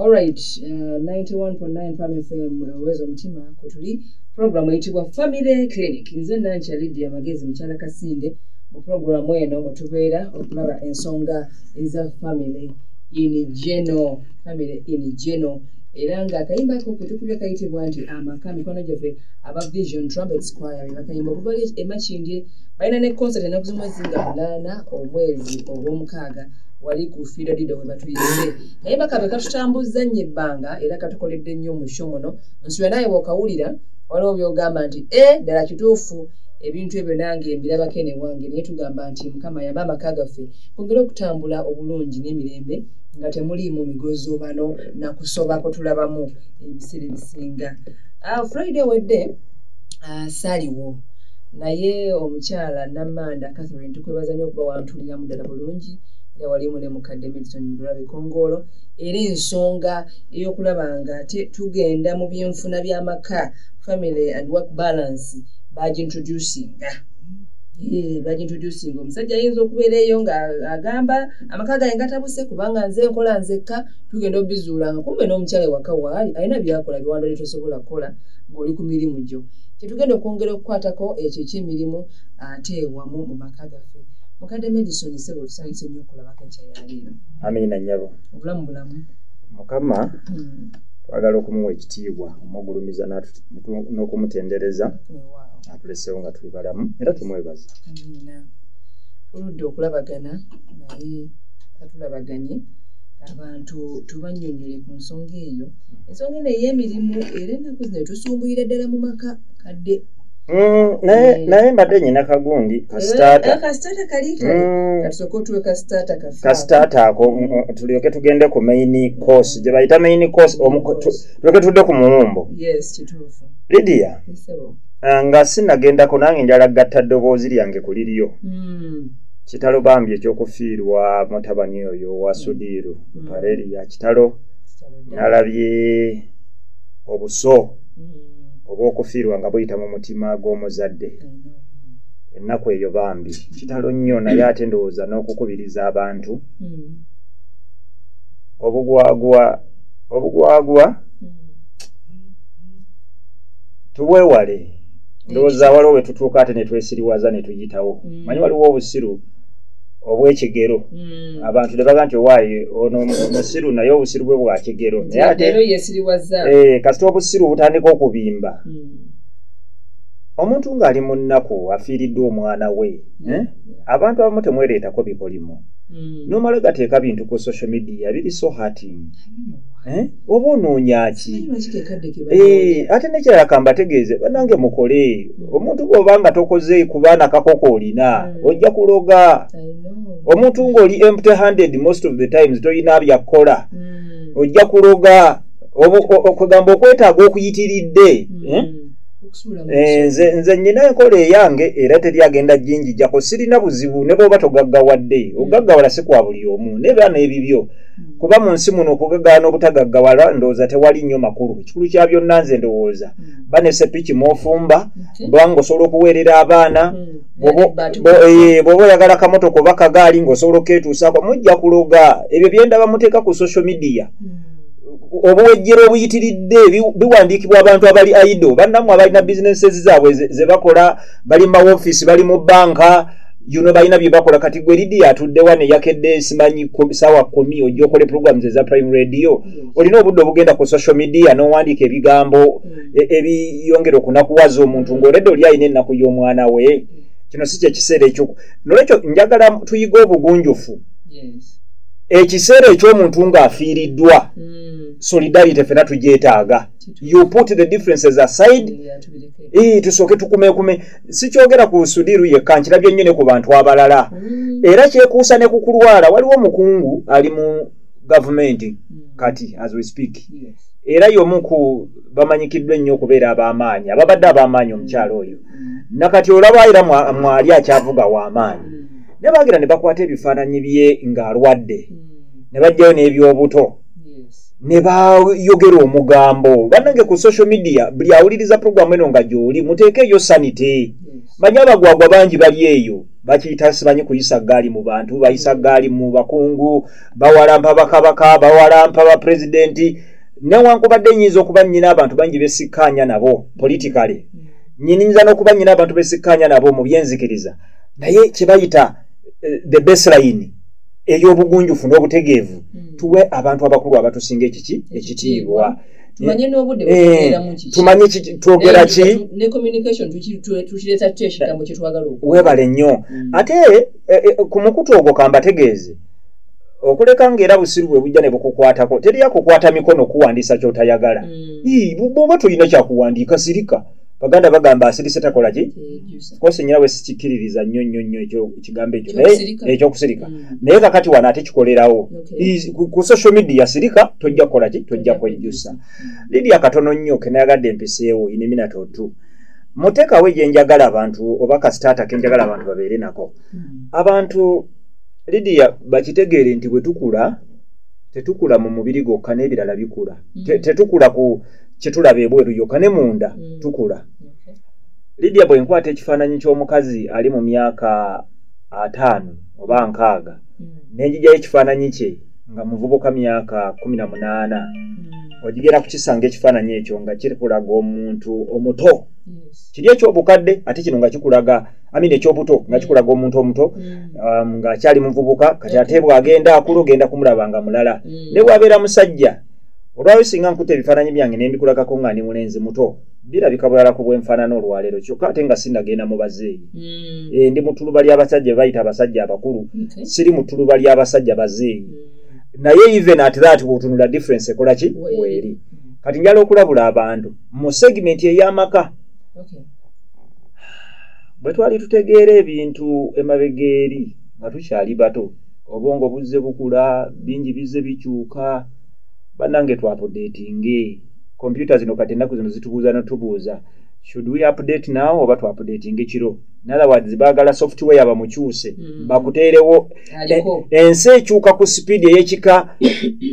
All right, 91.9 Farm FM uwezo mtima kutuli program yeitibwa Family Clinic. Nze Nancha Lydia Magezi mchala Kasinde mu program eno mutubera okulaba ensonga eza family in general, family in general. Eranga akayimba ko ketukubya kayitibwa nti amaka mikono gyaffe aba Vision Trumpet Choir bakayimba kubali emachindye bayina ne concert enaku z'omwezi nga 8 omwezi ogw'omukaaga wali ku Fido Dido we batuyise kayimba kabe katutambuza nnyo ebbanga era katukoledde nnyo mu show muno nsubira naye bw'okawulira waliwo by'ogamba nti ddala kituufu ebintu ebyo nange mbirabako ene wange naye tugamba nti Mukama yamba amaka gaffe kongera okutambula obulungi n'emirembe nga temuliimu migozoobano na kusobako tulabamu ebiseera ebisinga. Friday wedde saliwo naye omukyala Namanda Catherine tukwebaza nnyo okuba wantuliramu ddala bulungi era walimu ne mukadde Medicine Mudulabe Kongolo era ensonga ey'okulaba nga tugenda mu byenfuna by'amaka family and work balance bagintroducing omusajja ayinza okubeera eyo nga agamba amaka gange gatabuse kubanga nze nkola nzekka tugenda obizuula nga kumbe n'omukyala waka waali alina byakola biwandole tosobola kukola ng'oli ku mirimu gyo kyetugenda okwongera okukwatako ekyo eky'emirimu ate wamu mu maka gaffe. Mukadde Medicine sebo tusanyuse nnyo okulabako enkya yaleero. Amina nnyabo. Obulamu. Mukama twagala okumuwa ekitiibwa omugulumiza n'okumutendereza atuleseewo nga tuli balamu era tumwebaza. Amina. Tuludde okulabagana naye katulabaganye abantu tubannyonnyole ku nsonga eyo. Ensonga eno ey'emirimu era ennaku zino tusumbuyira ddala mu maka kadde. Naye mbadde nyina kagundi kasitaata kali katusooka otuwe kasitaata kasitaata ako tulyoke tugende ku main course gye bayita main course tulyoke tudde ku muwumbo. Yes, kituufu. Lydia nga sinnagendako nange njala gatta ddoboozi lyange ku liryo kitalo bambi ekyokufiirwa mutabani oyo wa Sudiru Pareria kitalo nalabye obuso obw'okufiirwa nga buyita mu mutima gw'omuzadde ennaku eyo bambi kitalo nnyo naye ate ndowooza n'okukubiriza abantu obugwagwa tubwewale ndowooza waliwo we tutuuka ate ne twesiriwaza ne tuyitawo manyi waliwo obusiru obw'ekigero abantu ne baga nti owaayi ono musiru naye obusiru bwe bwa kigero naye ate kasita obusiru butandika okubimba omuntu ng'ali mu nnaku afiiriddwa omwana we abantu abamu temwereetako bikolimo n'omala gateeka bintu ku social media biri so hurting oba onoonya ki ate nekirala kambategeeze bannange mukole omuntu bw'obanga tokoze ku baana kakoko olina ojja kuloga omuntu ng'oli empty handed most of the times toyina byakkola ojja kuloga okugamba okwetaaga okuyitiridde nze nyina enkola eyange era teryagenda jinjijjako sirina buzibu ne bw'oba togaggawadde ogaggawala si kwa buli omu n'ebaana ebibyo kuba mu nsi muno okugaggawala n'obutagaggawala ndowooza tewali nnyo makulu ekikulu kya byonna nze ndowooza banesepiki mwofumba bwanga osobola okuweerera abaana bw'oba oyagala kamotoka oba kagaali ng'osobola okeetuusaako mujja kuloga ebyo byendaba muteeka ku social media obuwejjero obuyitiridde biwandiikibwa abantu abali aido bannammwe abalina businesses zaabwe ze bakola bali mu mawofiisi bali mu banka balina bye bakola kati gwe Lydia atudde wane yakedde simanyi saawa 10 ojja okole programs eza Prime Radio olina obudde obugenda ku social media n'owandiika ebigambo ebiyongera okunakuwaza omuntu ng'oledde oli alina ennaku y'omwana we kino si kyekiseera ekyo nolwekyo njagala tuyiga obugunjufu ekiseera eky'omuntu ng'afiiriddwa solidarity fena tugyetaaga you put the differences aside tusooke tukumekume sikyogera ku Sudiru yekka nkirabye nnyo ne ku bantu abalala era kyekuusa ne ku kulwala waliwo omukungu ali mu gavumenti kati as we speak era y'omu ku bamanyikiddwa ennyo okubeera ab'amaanyi ababadde ab'amaanyi omukyalo oyo nakati olaba era mwali akyavuga w'amaanyi ne bagira ne bakwata ebifaananyi bye ng'alwadde ne bajjayo n'ebyobuto ne bayogera omugambo bannange ku social media buli awuliriza program eno nga gy'oli muteekeeyo sanite manyi abagwagwa bangi bali eyo bakiyita simanyi kuyisa gaali mu bantu bayisa gaali mu bakungu bawalampa bakabaka bawalampa bapulezidenti newankubadde nnyinza okuba nnyina abantu bangi besikkaanya nabo politikale nnyinza n'okuba nnyina abantu besikkaanya nabo mu byenzikiriza naye kye bayita the baseline ey'obugunjufu n'obutegeevu tuwe abantu abakulu abatusinga ekitiibwa tumanye n'obudde butubeeramu kiki tumanyi twogera ki ne communication tukireeta tutya ekigambo kye twagala weebale nnyo ate ku mukutu ogwo kambategeeze okuleka ng'era busiru bwe bujja ne bukukwatako teri akukwata mikono kuwandiisa ky'otayagala bw'oba tolina kyakuwandiika sirika baganda bagamba asirise takola ki kosi nyirawe sikikiririza nnyo ekigambo ekyo naye ekyokusirika naye kakati wano ate kikolerawo ku social media sirika tojja kukola ki tojja kwejjusa Lydia katono nnyo kenayagadde empiseewo ine minato 2 muteekawo gye njagala abantu oba kasitaata ke njagala abantu babeere nako abantu Lydia bakitegeere nti bwe tukula tetukula mu mubiri gwokka n'ebirala bikula tetukula ku kyetulaba ebweru yokka ne munda tukula Lydia bwe nkwata ekifaananyi ky'omukazi ali mu myaka 5 oba 6 n'enjigyayo ekifaananyi kye nga muvubuka myaka 18 ogigera kukisanga ekifaananyi ekyo nga kirikulaga omuntu omuto kiri ekyobukadde ate kino nga kikulaga amini ekyobuto nga kikulaga omuntu omuto nga akyali muvubuka kati ate bw'agenda akula ogenda kumulaba nga mulala ne bw'abeera musajja olwayo singa nkuta ebifaananyi byange ne mbikulagako nga ndi mulenzi muto birabika bwalako bwenfaanana olwaleero kyokka ate nga sinnagenda mu bazeeyi ndi mu ttuluba ly'abasajja bayita abasajja abakulu siri mu ttuluba ly'abasajja bazeeyi naye even at that bw'otunula difference ekola ki weeri kati njala okulabula abantu mu segment ey'amaka bwe twali tutegeera ebintu emabega eri nga tukyali bato obwongo buzze bukula bingi bizze bikyuka bannange twapudeetinge kompyuta zino kati ennaku zino zitubuuza notubuuza should we update now oba twapudeetinge kiro in other words baagala software bamukyuse bakuteerewo ensi ekyuka ku sipiidi ey'ekika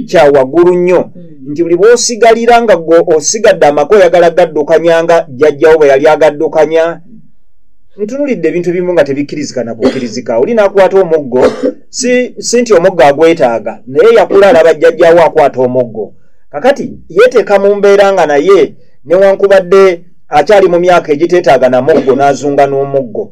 kya waggulu nnyo nti buli bw'osigalira nga gwe osigadde amaka oyagala gaddukanya nga jjajjawo bwe yali agaddukanya ntunulidde ebintu ebimu nga tebikkirizikana kukkirizika oli n'akwata omuggo si nti omuggo agwetaaga naye yakula alaba jjajjawo akwata omuggo kakati yeeteeka mu mbeera nga naye newankubadde akyali mu myaka egiteetaaga na muggo n'azunga n'omuggo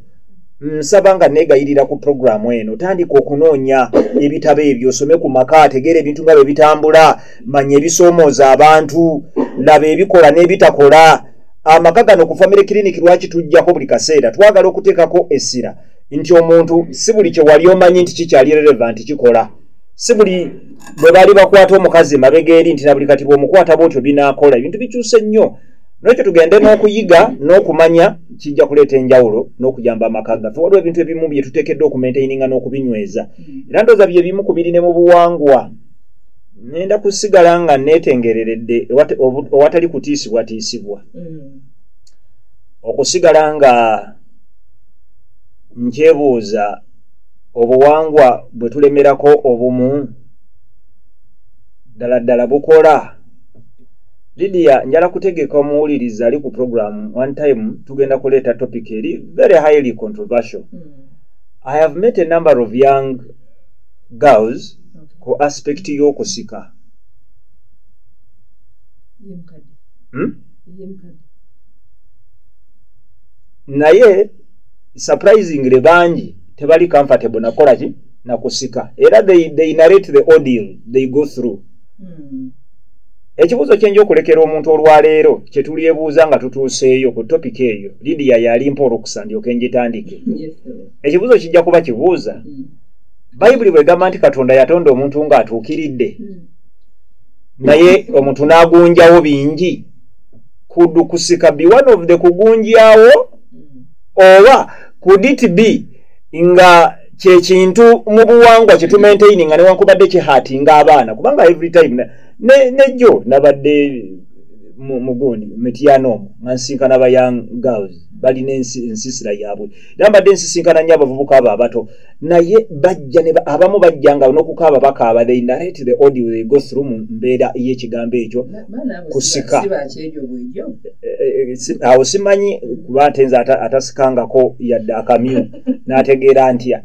nsaba nga neegayirira ku puroguramu eno tandika okunoonya ebitabo ebyo osome ku maka ategeera ebintu nga bwe bitambula manya ebisoomooza abantu laba ebikola n'ebitakola amaka gano ku family clinic lwaki tujjako buli kaseera twagala okuteekako essira nti omuntu si buli kye wali omanyi nti kikyali relevant kikola si buli bwe baali bakwata omukazi mabega eri nti na buli kati bw'omukwata bwotyo binaakola ebintu bikyuse nnyo n'ekyo tugende n'okuyiga n'okumanya kijja kuleeta enjawulo n'okujamba amaka gaffe waliwo ebintu ebimu bye tuteekeddwa okumaintaininga n'okubinyweza era ndooza bye bimu ku biri ne mu buwangwa nenda kusigala nga neetengereredde owatali kutiisibwatiisibwa okusigala nga nkyebuuza obuwangwa bwe tulemerako obumu ddala bukola Lydia njala kutegeka omuwuliriza ali ku program one time tugenda kuleeta topic eri very highly controversial I have met a number of young girls ku aspect y'okusika naye surprisingly bangi tebali comfortable nakola ki nakusika era they narrate the ordeal they go through ekibuuzo kyenja okulekera omuntu olwaleero kye tulyebuuza nga tutuuseeyo ku topic eyo Lydia yalimpa olukusa ndyoke ngitandike ekibuuzo kijja kuba kibuuza bayibuli bwegamba nti katonda yatonda omuntu ng'atuukiridde naye omuntu n'agunjawo bingi kudu kusika be one of the kugunjawo oba could it be nga kyekintu mu buwangwa kye tumaintaininga newankubadde kihaatinga abaana kubanga every time nejjo nabadde mugundi metiano nga nsinkana ba young girls balina ensisira yaabwe era mbadde nsisinkana nnyo abavubuka abo abato naye bajja abamu bajjanga n'okukaaba bakaaba they narrate the audio they go through mu mbeera y'ekigambo ekyo kusika awo simanyi kuba nte nze atasikangako yadde akamyu n'ategeera ntya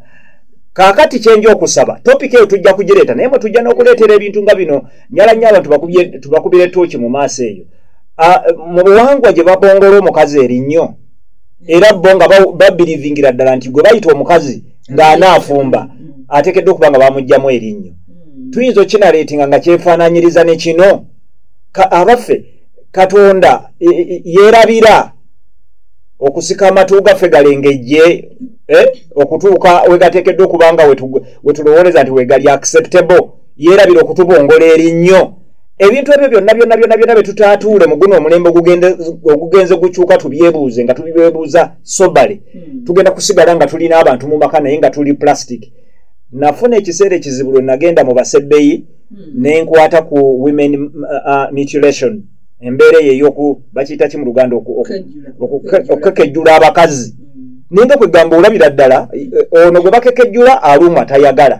kaakati kyenja okusaba topika eyo tujja kugireeta naye mwe tujja n'okuleetera ebintu nga bino nyala nnyo abantu tubakubire tooki mu maaso eyo mu buwangwa gye babongola omukazi erinnyo era bo nga babirivingira ddala nti gwe bayita omukazi ng'anaafumba ateekeddwa okuba nga bamugjamu erinnyo tuyinza okinaleetinga nga kyefaananyiriza ne kino abaffe katonda yeerabira okusika amatu gaffe galengejje okutuuka wegateekeddwa okuba nga wetulowooleza nti wegali acceptable yeerabira okutubongola erinnyo ebintu ebyo byonna betutaatuule mu guno omulembe ogugenze gukyuka tubyebuuze nga tubyebuuza sobale tugenda kusigala nga tulina abantu mu maka naye nga tuli plastic nafuna ekiseera ekizibu lwe nagenda mu basebbeyi nenkwata ku women mutilation embeera eyo ey'oku bakiyita ki mu Luganda okukekejjula abakazi ninga kwegamba olabira ddala ono gwe bakekejjula alumwa tayagala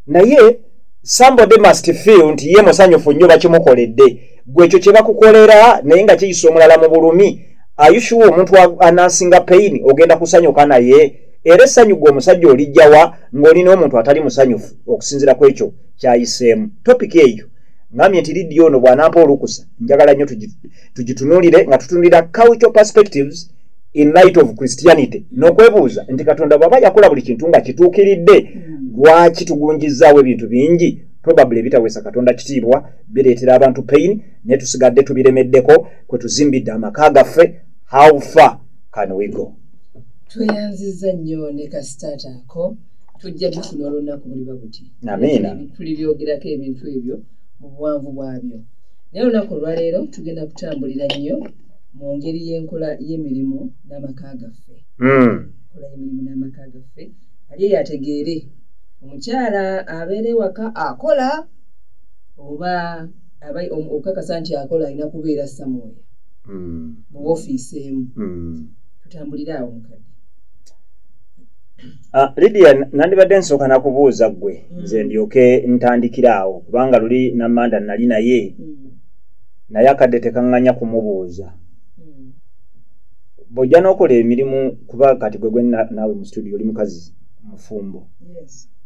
naye somebody must feel nti ye musanyufu nnyo bakimukoledde gwe ekyo kye bakukolera naye nga kiyisa omulala mu bulumi ayushuwa omuntu anasinga pain ogenda kusanyuka naye era essanyu gwe omusajja olijjawa ng'olina omuntu atali musanyufu okusinziira ku ekyo kyayiseemu topiki eyo ngambye nti lidiyo ono bw'anampa olukusa njagala nnyo tugitunuulire nga tutunulira cultural perspectives in light of Christianity n'okwebuuza nti Katonda bw'aba yakola buli kintu nga kituukiridde lwaki tugunjizzaawo ebintu bingi probably bitaweesa Katonda kitiibwa bireetera abantu pain naye tusigadde tubiremeddeko kwe tuzimbidde amaka gaffe how far can we go tweyanzizza nnyo ne kasitaata ako tujja tufuna olunaku buliba buti amiina tulibyogerako ebintu ebyo mu buwanvu bwabyo naye olunaku olwaleero tugenda kutambulira nnyo mu ngeri y'enkola y'emirimu n'amaka gaffe enkola y'emirimu n'amaka gaffe ali yategeere omukyala abeera ewaka akola oba okakasa nti akola alina kubeera somewhere mu ofiisi emu tutambulire awo mukadde Lydia nandibadde nsooka nakubuuza ggwe nze ndyoke ntandikira awo kubanga luli namanda nali naye naye akadde tekaŋŋanya kumubuuza bw'ojja n'okola emirimu kuba kati gwe naawe mu studio oli mukazi mufumbo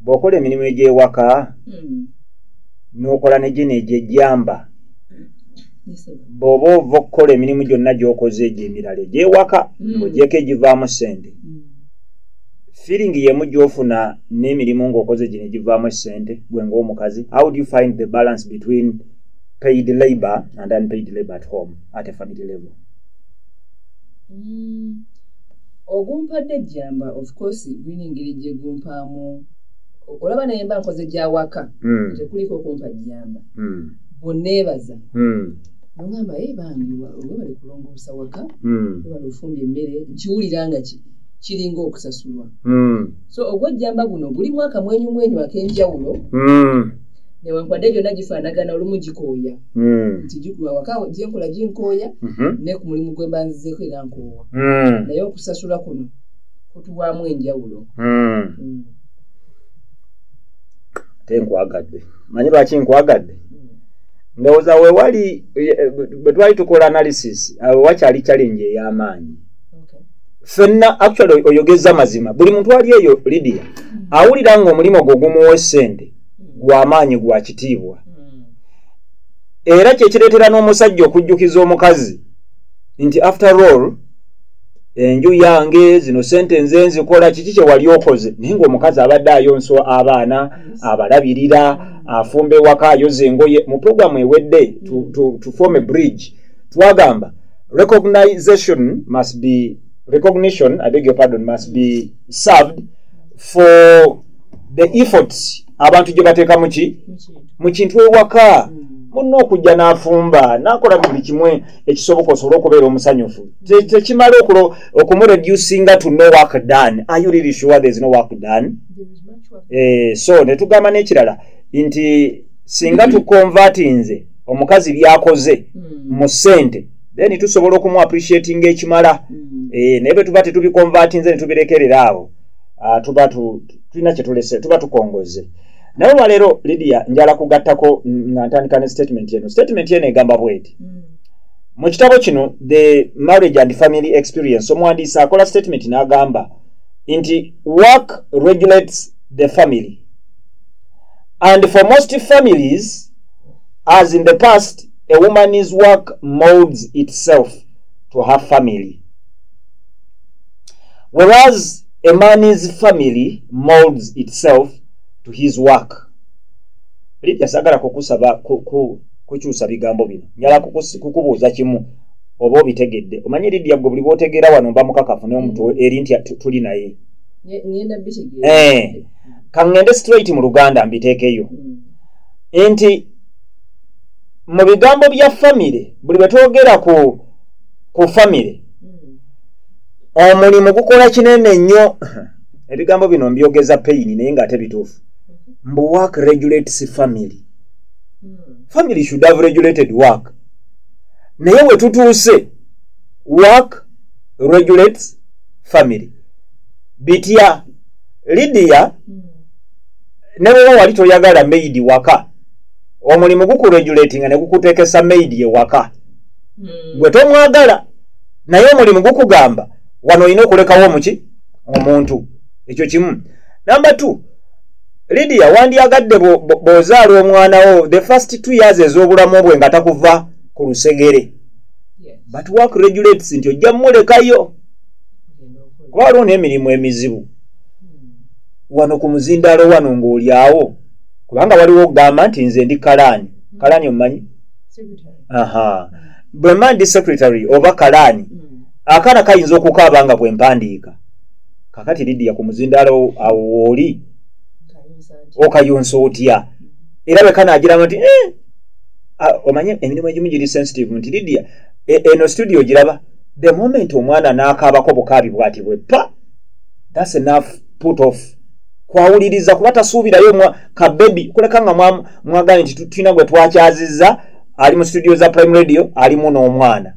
bw'okola emirimu egy'ewaka n'okola negye egy'ejjamba bw'oba ova okukola emirimu gyonna gy'okoze egy'emirala egy'ewaka ng'ogyeko egivaamu ssente feeling yemu gy'ofuna n'emirimu ng'okoze gino egivaamu ssente gwe ng'omukazi how do you find the balance between paid labor and unpaid labor at home at a family level ogumpadde ejjamba of course gwina engeri gye gumpaamu olaba naye mba nkoze gyawaka tekuliko okumpa jjamba bonneebaza nogamba bambi webali kulongoosa waka webali ofumbya emmere nkiwulira nga kiringa okusasulwa so ogwejjamba guno buli mwaka mwenyumwenyu ak'enjawulo newankwadde gyonna gifaanagana olumu gikooya nti waka gyenkola ginkooya ne ku mulimu gwe mbanzizeeko era nkoowa naye okusasula kuno kutuwaamu enjawulo tenkwagadde manyi lwaki nkwagadde ndowooza wewali bwe twali tukola analysis awo wakyali challenge ey'amaanyi ffenna actually oyogeza mazima buli muntu ali eyo Lydia awulira nga omulimu gwo gumuwa essente gw'amaanyi gwa kitiibwa era kyekireetera n'omusajja okujjukiza omukazi nti after all enju yange zino sente nze nzikola kiki kye wali okoze naye ng'omukazi abadde ayonsa abaana abalabirira afumba ewaka ayoza engoye mu programu ewedde to form a bridge twagamba recognition I beg your pardon must be served for the efforts abantu gye bateeka mu kintu ewaka munno okujja n'afumba n'akola buli kimwe ekisoboka osobola okubeera omusanyufu tekimala okumureducinga to no work done. Are you really sure there is no work done? So ne tugamba n'ekirala nti singa tukonvatinze omukazi byakoze mu ssente then tusobola okumu appreciating ekimala nebe tuba tetubikonvatinze ne tubirekerera awo tuba tulina kyetulese tuba tukongoze naye walero Lydia njala kugattako nga ntandika ne statement eno egamba bweti mu kitabo kino The Marriage and Family Experience omwandiisi akola statement n'agamba nti work regulates the family and for most families as in the past a woman's work molds itself to her family whereas a man's family molds itself to his work. Lydia sagala kukusaba kukyusa bigambo bino njala kukubuuza kimu oba obitegedde omanyi Lydia gwe buli bw'otegeera wano mba mukakafu n'omuntu eri nti tuli naye kaŋŋende straight mu Luganda mbiteekeyo nti mu bigambo bya famire buli bwe twogera ku famire omulimu gukola kinene nnyo ebigambo bino mbyogeza pain naye ng'ate bituufu mbu work regulates family. Family should have regulated work. Naye we tutuuse work regulates family. Bitya Lydia ne bwe wali toyagala maid waka omulimu gukuregulatinga ne gukuteekesa maid ye waka gwe tomwagala naye omulimu gukugamba wano olina okulekawo muki omuntu ekyo kimu. Number 2 Lydia wandyagadde bw'ozaala omwana wo the first 2 years ez'obulamu bwe nga takuva ku lusegere but work regulates nti ojja mulekayo kuba waliwo n'emirimu emizibu wano ku muzindaalo wano ng'oli awo kubanga waliwo okugamba nti nze ndi kalaani omumanyi bwe mba ndi secretary oba kalaani akaana kayinza okukaaba nga bwe mpandiika kakati Lydia ku muzindaalo awo oli okayonsa otya era bwe kanaagiramu nti omanye emirimu egimu giri sensitive nti Lydia eno studio giraba the moment omwana n'akaabako bukaabi bwati bwe pa that's enough put off kwawuliriza kuba tasuubirayo kabebi kuleka nga mwagane nti tulina gwe twakyazizza ali mu studio za Prime Radio alimu n'omwana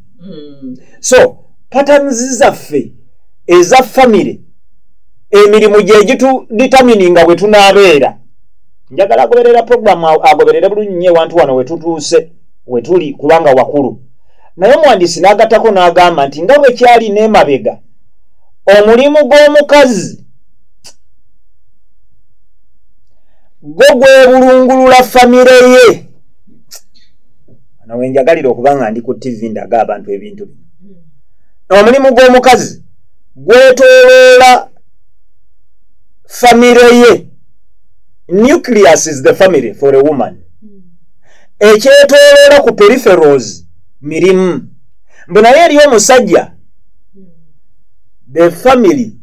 so patterns zaffe eza family emirimu gye gituditamininga bwe tunaabeera njagala agoberera program agoberere bulungi nnyo ewantu wano we tutuuse we tuli kubanga wakulu naye omwandiisi n'agattako n'agamba nti nga bwe kyali n'emabega omulimu gw'omukazi gwo gwebulungulula famire ye nawe njagalira okuba nga ndi ku TV ndaga abantu ebintu bino omulimu gw'omukazi gwetooloola famire ye nucleus is the family for a woman ekyetooloola ku peripherals mirimu mbu naye eri omusajja the family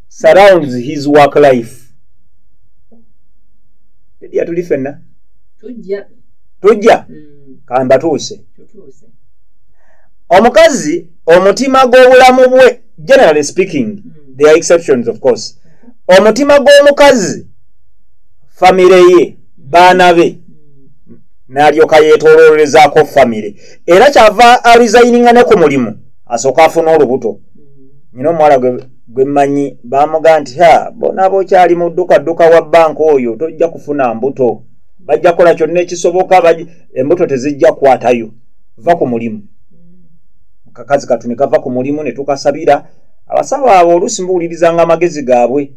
surrounds his work life. Lydia tuli fenna tujja kamba tuuse omukazi omutima gw'obulamu bwe generally speaking there are exceptions of course omutima gw'omukazi famire ye baana be n'alyoka yeetooloolezaako famire era kyava arizayininga ne ku mulimu asooka afuna olubuto nyina omuwala gwe mmanyi baamuga nti bona bokyali mu dduka wa banka oyo tojja kufuna mbuto bajja kukola kyonna ekisoboka embuto tezijja kukwatayo va ku mulimu kakazi katu ne kava ku mulimu ne tukasabira abasawo abo oluusi mbuwulirizanga amagezi gaabwe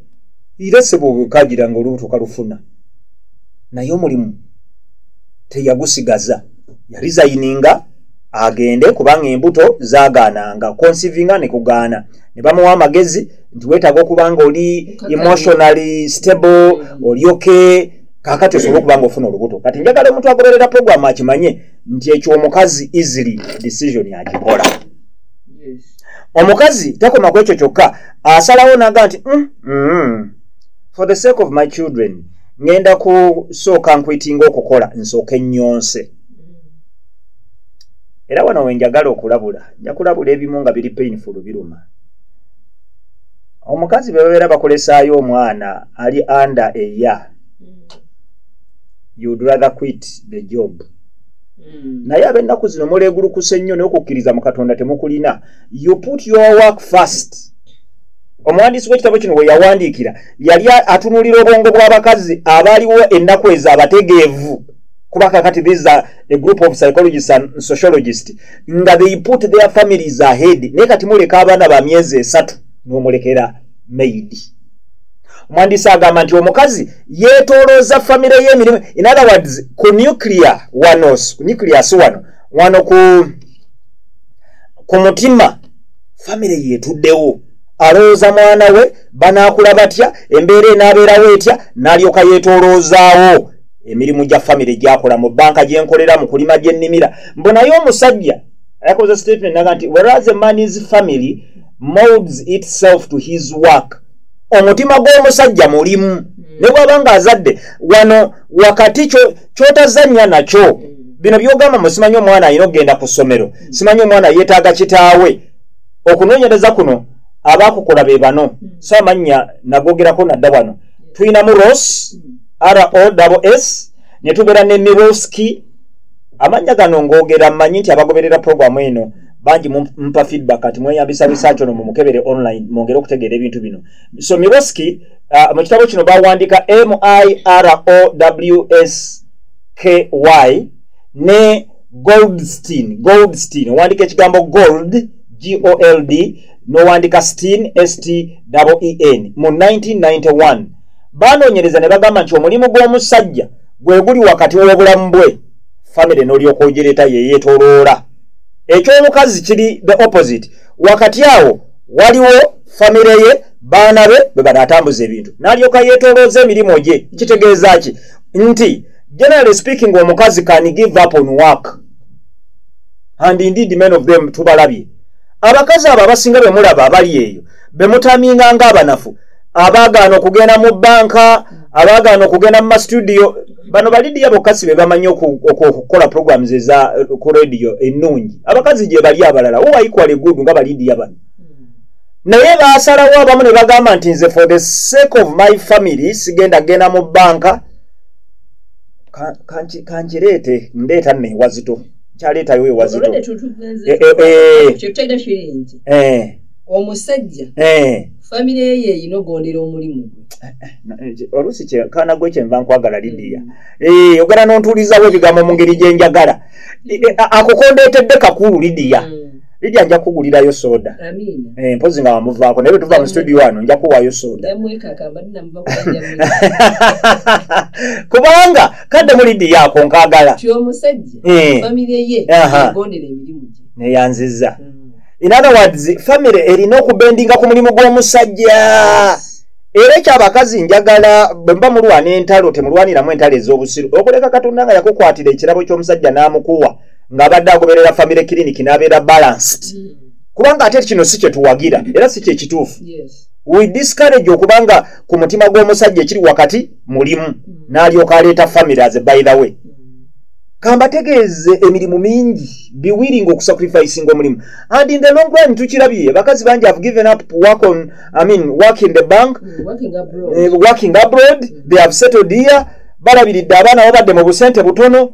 irese bwekagira nga olubuto kalufuna naye omulimu teyagusigaza yarizayininga agende kubanga embuto zagaananga conceiving ne kugaana ne bamuwa amagezi nti weetaaga okubanga oli emotionally stable oli okay kakati osobola okubanga ofuna olubuto kati njagala omuntu agoberera program akimanye nti ekyo omukazi easily decision agikola omukazi takoma ku ekyo kyokka asalawo naga nti for the sake of my children ngenda kusooka nkwitinga okukola nsooke nnyonse era wano wenjagala okulabula nja kulabula ebimu nga biri painful biruma omukazi bebabeera bakolesaayo omwana ali under a year you'd rather quit the job naye ab'ennaku zino muleegulukuse nnyo n'okukkiriza mu Katonda temukulina. You put your work first. Omuwandiisi w'ekitabo kino we yawandiikira yali atunulira obwongo bw'abakazi abaaliwo ennaku ezo abategeevu, kuba kakati these are a group of psychologists and sociologists nga they put their families ahead. Naye kati muleka abaana ba myezi 3 n'omulekera maid. Omuwandiisi agamba nti omukazi yeetoolooza famire y'emirimu. In other words, ku nuclear wano ku mutima famire yeetuddewo. Alowooza mwana we banaakula batya, embeera enaabeerawo etya, n'alyoka yeetooloozaawo emirimu gya famire gy'akola mu banka gyenkolera, mu kulima gyennimira. Mbonayo omusajja yakoze statement naga nti whereas a man's family molds itself to his work. Omutima gw'omusajja mulimu. Ne bw'aba ng'azadde wano wakati ky'otazannya nakyo. Bino by'ogamba musimanyi omwana alina okugenda ku ssomero, simanyi omwana yeetaaga kitaawe. Okunoonyereza kuno abaakukola be bano, saamanya nagogerako nadda wano. Tuyinamu Ross, ROSS, ne tubeera ne Miroski. Amannya gano ng'ogera mmanyi nti abagoberera programu eno bangi mumpa feedback ati mweyambisa research ono mu mukebere online mwongere okutegeera ebintu bino. So Miroski mu kitabo kino bawandiika MIROWSKY ne Goldstein owandiika ekigambo gold GOLD n'owandiika Steen STEEN mu 1991. Banoonyereza ne bagamba nti omulimu gw'omusajja gwe guli wakati w'obulamu bwe, famire n'olyoka ogireeta yeyeetooloola. Eky'omukazi kiri the opposite. Wakati awo waliwo famire ye, baana be bwe banaatambuza ebintu, n'alyoka yeetoolooza emirimu gye. Kitegeeza ki? Nti generally speaking omukazi can give up on work, and indeed many of them tubalabye. Abakazi abo abasinga be mulaba abali eyo be mutaminga ng'abanafu, abaagaana okugenda mu banka, abaagaana okugenda mu mastudio. Bano balidiya bokasi be bamanyi okukola programs eza ku radio ennungi. Abakazi gye bali abalala who are equally good nga balidiya bano. Naye baasalawo abamu ne bagamba nti nze for the sake of my family sigenda genda mu banka, kanjireete ndeeta ne wazito kyaleetayo ewazito. Omusajja famire ye erina ogondera omulimu gwe. Oluusi kaana gwe kyenva nkwagala Lidiya. Ogala n'ontuulizawo ebigambo mu ngeri gye njagala. Akukondeetedde kakulu Lidiya. Lidiya nja kugulirayo soda. Mpozi nga wamuvaako naye bwe tuva mu studio wano nja kuwaayo soda. Kubanga kadde mu Lidiya ako nkaagala. Omusajja famire ye egondera emirimu gye. Neyanziza. In other words, family erina okubendinga ku mulimu gw'omusajja. Era ekyabakazi njagala bwe mba mulwana entalo temulwaniramu entalo ez'obusiru. Okuleka Katonda nga yakukwatira ekirabo ky'omusajja n'amukuwa ng'abadde agoberera family clinic n'abeera balanced. Kubanga ate kino si kye tuwagira era si kye kituufu. We discourage okubanga ku mutima gw'omusajja ekiri wakati mulimu n'alyoka aleeta family as by the way. Kambategeeze emirimu mingi be willing okusacrificing omulimu, and in the long run tukirabye bakazi bangi have given up work on work in the bank, working abroad, they have settled here, balabiridde abaana babadde mu busente butono.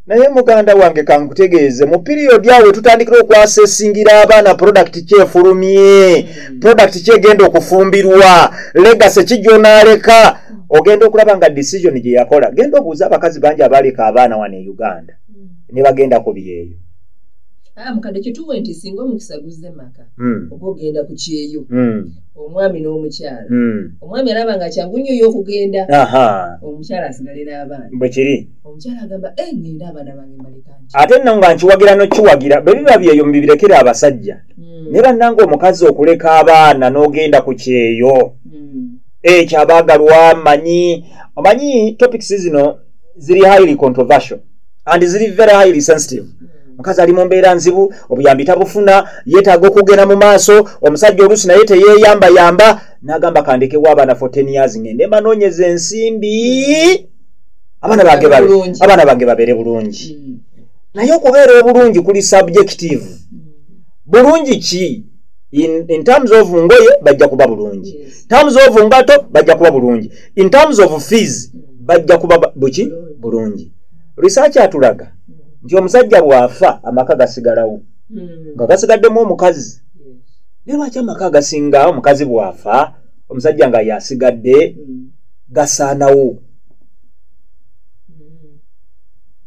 Naye muganda wange kankutegeeze mu period yawe tutandikira okwasesingira abaana product kyefulumye, product kyegenda okufumbirwa, legacy kijjonaaleka. Ogenda okulaba nga decision gye yakola. Genda obuuza abakazi bangi abaleka abaana wano e Uganda ne bagenda ku byeyo. Mukadde kituwe nti singa omukisa guzze maka ogenda ku kyeyo omwami n'omukyala. Omwami alaba nga kyangu nnyo y'okugenda, omukyala asigale n'abaana. Bwe kiri omukyala agamba ngenda abaana bange mbaleka nti. Ate nno nga nkiwagira n'okiwagira bwe biba byeyo mubibirekere abasajja. Ne bannanga omukazi okuleka abaana n'ogenda ku kyeyo. Kyabaagalwa manyi topics zino ziri highly controversial and ziri very highly sensitive. Mukazi ali mu mbeera nzibu, obuyambi tabufuna, yeetaaga okugenda mu maaso, omusajja oluusi naye teyeeyamba n'agamba kandekewo abaana for 10 years ngende mbanoonyeza ensimbi abaana bange babeere bulungi. Naye okubeera obulungi kuli subjective. Bulungi ki? In terms of ngoye bajja kuba bulungi. In terms of ngato bajja kuba bulungi. In terms of fees bajja kuba bulungi. Research atulaga nti omusajja bw'afa amaka gasigalawo nga gasigaddemu omukazi. Ne lwaki amaka agasinga omukazi bw'afa omusajja nga yasigadde gasaanawo?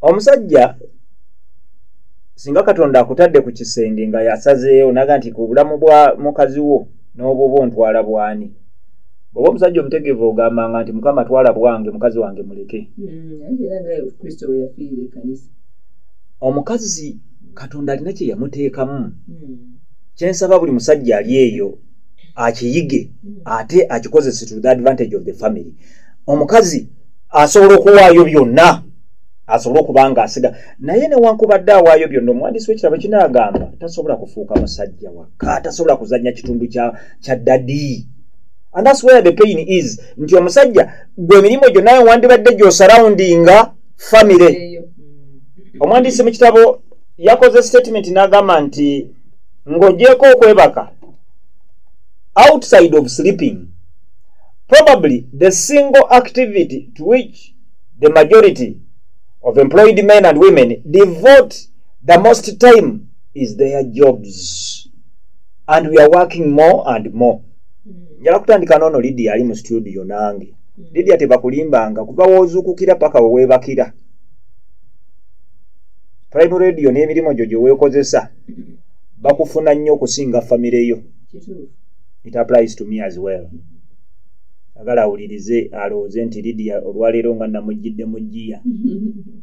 Omusajja singa Katonda akutadde ku kisenge nga yasazeewo naga nti ku bulamu bwa mukazi wo n'obwoba ontwala bwani, bw'oba omusajja omutegeevu ogambanga nti Mukama twala bwange mukazi wange muleke. Omukazi Katonda alina kye yamuteekamu. Kyensaba buli musajja ali eyo akiyige ate akikozese to the advantage of the family. Omukazi asobola okuwaayo byonna, asobola okuba nga asiga naye newankubadde awaayo byonna, omuwandiisi w'ekitabo kinaagamba tasobola kufuuka musajja waka, tasobola kuzannya kitundu kya ddadi. And that's where the pain is. Nti omusajja gwe emirimu gyo naye wandibadde gy'osurroundinga family. Omuwandiisi mu kitabo yakoze statement n'agamba nti ng'ogyeko okwebaka outside of sleeping, probably the single activity to which the majority of employed men and women devote the most time is their jobs, and we are working more and more. Njala kutandika nono Lydia ali mu studio nange. Lydia tebakulimbanga kuva woozuukukira paka weebakira. Prime Radio n'emirimu gyo gye weekozesa bakufuna nnyo okusinga famire yo. It applies to me as well. Agala awulirize alowooze nti Lydia olwaleero nga namujjidde mujjiya.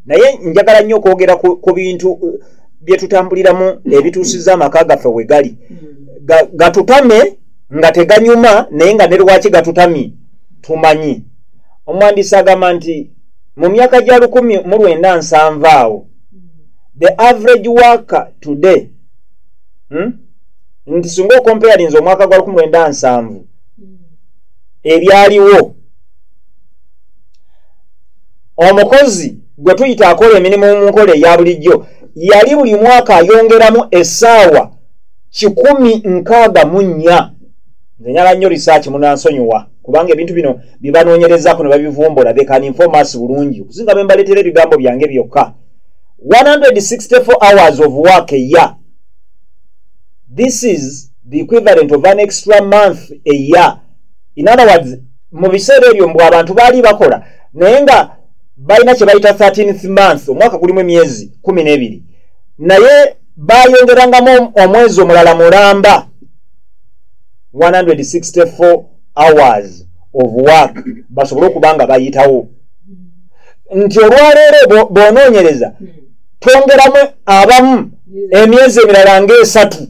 Naye njagala nnyo okwogera ku bintu bye tutambuliramu ebituusizza amaka gaffe we gali. Gatutame nga teganyuma naye nga ne lwaki gatutamye tumanyi. Omuwandiisi agamba nti mu myaka gya 1970 awo the average worker today nti singa okomparinze omwaka gwa 1970 ebyaliwo, omukozi gwe tuyita akola emirimu mu nkola eya bulijjo yali buli mwaka ayongeramu essaawa 164. Nze nyala nnyo research munansonyiwa kubanga ebintu bino bibanoonyerezaako ne babivumbula, they can inform us bulungi okusinga be mbaleetera ebigambo byange byokka. 164 hours of work a year. This is the equivalent of an extra month a year. In other words, mu biseera ebyo mbw abantu baali bakola naye nga balina kye bayita 13th month, omwaka gulimu emyezi 12, naye bayongerangamu omwezi omulala mulamba 164 hours of work basobole okuba nga bayitawo. Nti olwaleero bw'onoonyereza twongeramu abamu emyezi emirala ng'esatu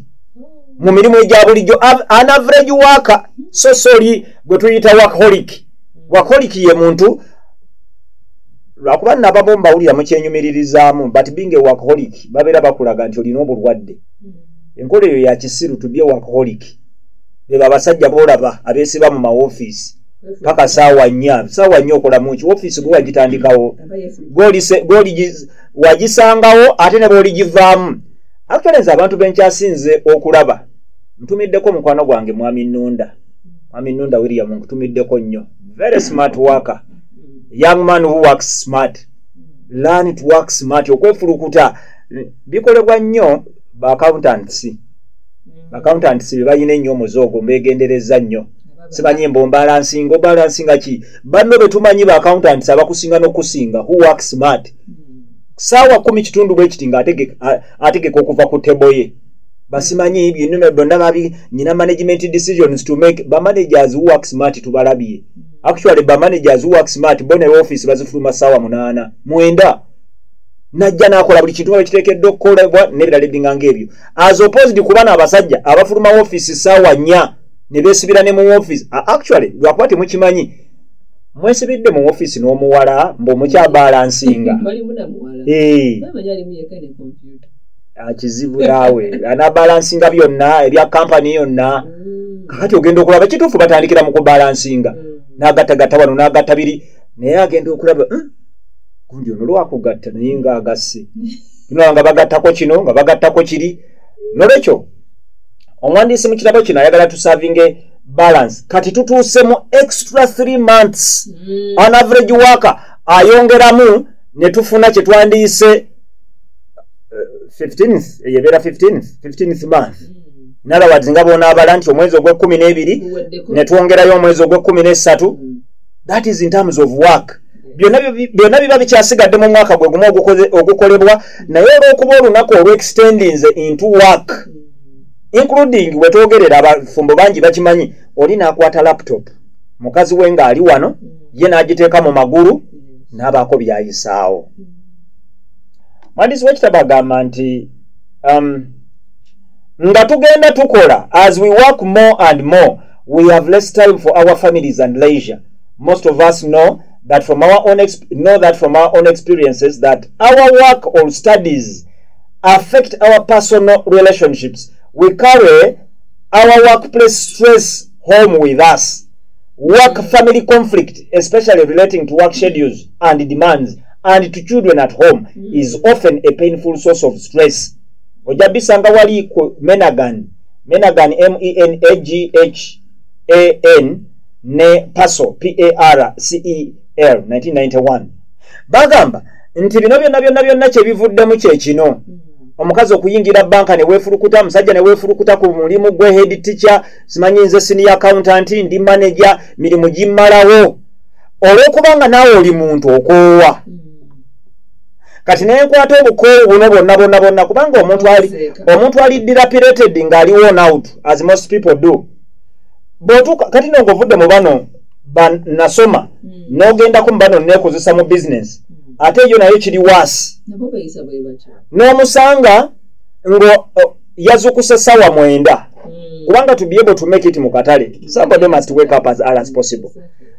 mu mirimu egya bulijjo. An average worker sosoli gwe tuyita workaholic. Workaholic ye muntu lwakuba nnabamu mbawulira mukyenyumiririzaamu, but being a workaholic babeera bakulaga nti olina obulwadde. Enkola eyo ya kisiru to be a workaholic. Beba abasajja boolaba abeesiba mu mawofiisi paka saawa 4 okolamu ki ofiisi gwe wagitandikawo goli wagisangawo ate ne bw'oligivaamu. Actually nze abantu benkyasinze okulaba ntumiddeko mukwano gwange Mwami Nunda William, nkutumiddeko nnyo. Very smart worker, young man who works smart, learn to work smart. Okwefulukuta bikolebwa nnyo ba accountants be balina ennyo omuzoogo mbeegendereza nnyo. Simanyi balansinga ki banno betumanyi ba accountants abakusinga n'okusinga who work smart. Saawa 10 kitundu bwe kiti nga ategeka okuva ku table ye. Basimanyi byonna byonna babi nyina management decisions to make. Ba managers who work smart tubalabye. Actually ba managers who work smart bone office bazifuluma saawa 8 9 najja nakola buli kintu ekiteekeddwa okukolebwa n'ebirala ebinganga ebyo, as opposed kuba n'abasajja abafuluma office saawa 4 ne beesibira ne mu office. Actually lwakuba temukimanyi mwesibidde mu office n'omuwala mb'omukyabalansinga kizibu naawe anabalansinga byonna ebya kampani yonna. Kakati ogenda okulaba kituufu batandikira mu kubalansinga n'agattagatta wano n'agatta biri naye agenda okulaba gundi ono lwakugatta naye nga agasse bino nga bagattako kino nga bagattako kiri. Nolwekyo omuwandiisi mu kitabo kino ayagala tusavinge balance. Kati tutuuse mu extra 3 months on average worker ayongeramu ne tufuna kye twandiise 15th yebera 15th month in other words nga bona abala nti omwezi ogwe12 ne twongerayo omwezi ogwe13 that is in terms of work byonna biba bikyasigadde mu mwaka gwe gumu ogukolebwa naye olw'okuba olunaku olw'extendings into work including wetwogerera abafumbo bangi bakimanyi oli n'akwata laptop mukazi we ng'ali wano ye n'agiteeka mu magulu n'abaako byayisaawo mwandiisi w'ekitabo agamba nti nga tugenda tukola as we work more and more we have less time for our families and leisure. Most of us know that from our own experiences that our work or studies affect our personal relationships. We carry our workplace stress home with us. Work-family conflict, especially relating to work schedules and demands and to children at home, is often a painful source of stress. Ojabisanga wali ku Menagan MENAGHAN ne PACEL PARCEL 1991 bagamba nti bino byonna kye bivuddemu kye kino omukazi okuyingira banka ne weefulukuta musajja ne weefulukuta ku mulimu gwe head teacher simanyi nze senior accountant ndi manager mirimu gimmalawo olw'okubanga naawe oli muntu okoowa kati nenkwata obukoowu buno bonna kubanga omuntu ali dilapidated ng'ali worn out as most people do botuka kati n'ogovudde mu bano nasoma n'ogenda ku bano neekozesa mu business ate eyo nayo kiri waasi n'omusanga ngo yazukuse sawa 9 kubanga to be able to make it mu katale somebody must wake up as early as possible